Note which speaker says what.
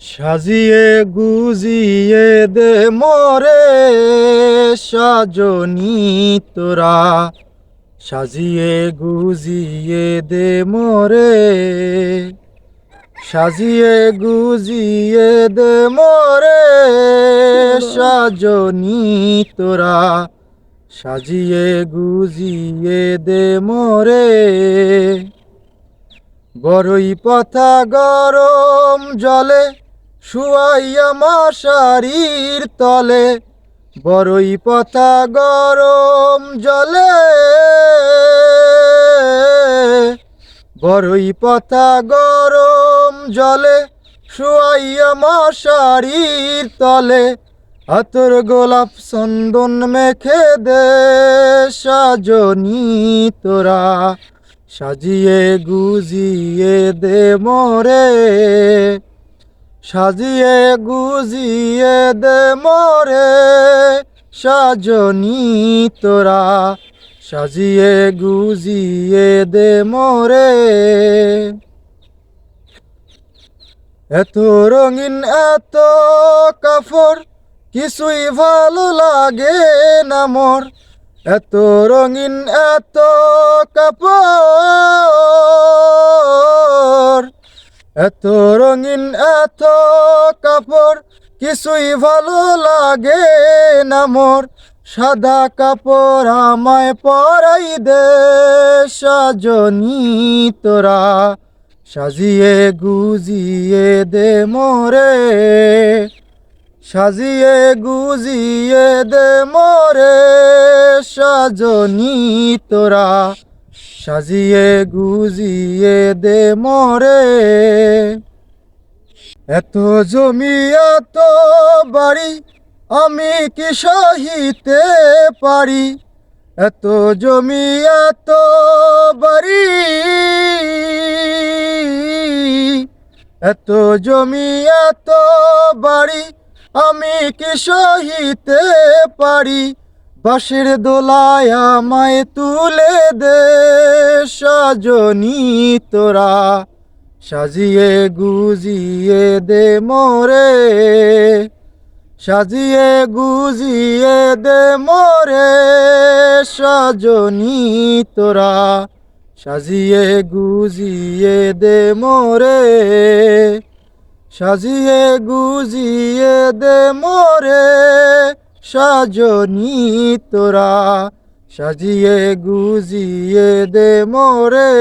Speaker 1: সাজিয়ে গুজিয়ে দে মোরে সাজনি তোরা, সাজিয়ে গুজিয়ে দে মোরে, সাজিয়ে গুজিয়ে দে মোরে সাজনি তোরা, সাজিয়ে গুজিয়ে দে মোরে। বড়ই পাতা গরম জলে শুয়াইয়া মশারির তলে, বড়ই পাতা গরম জলে, বড়ই পাতা গরম জলে শুয়াইয়া মশারির তলে, আতর গোলাপ চন্দন মেখে দে সাজনি তোরা, সাজিয়ে গুজিয়ে দে মোরে, সাজিয়ে গুজিয়ে দে মোরে সাজনি তোরা, সাজিয়ে গুজিয়ে দে মোরে। এত রঙিন এত কাপড় কিছুই ভালো লাগে না মোর, এত রঙিন এত কাপড়, এত রঙিন এত কাপড় কিছুই ভালো লাগে না মোর, সাদা কাপড় আমায় পরাই দে সাজনি তোরা, সাজিয়ে গুজিয়ে দে মোরে, সাজিয়ে গুজিয়ে দে মোরে সাজনি তোরা, সাজিয়ে গুজিয়ে দে মোরে। এত জমি এত বাড়ি আমি কি সহিতে পারি, এত জমি এত বাড়ি, এত জমি এত বাড়ি আমি কি সহিতে পারি, বাঁশের দোলায় আমায় তুলে দে সাজনি তোরা, সাজিয়ে গুজিয়ে দে মোরে, সাজিয়ে গুজিয়ে দে মোরে সাজনি তোরা, সাজিয়ে গুজিয়ে দে মোরে, সাজিয়ে গুজিয়ে দে মোরে সাজনি তোরা, সাজিয়ে গুজিয়ে দে মোরে।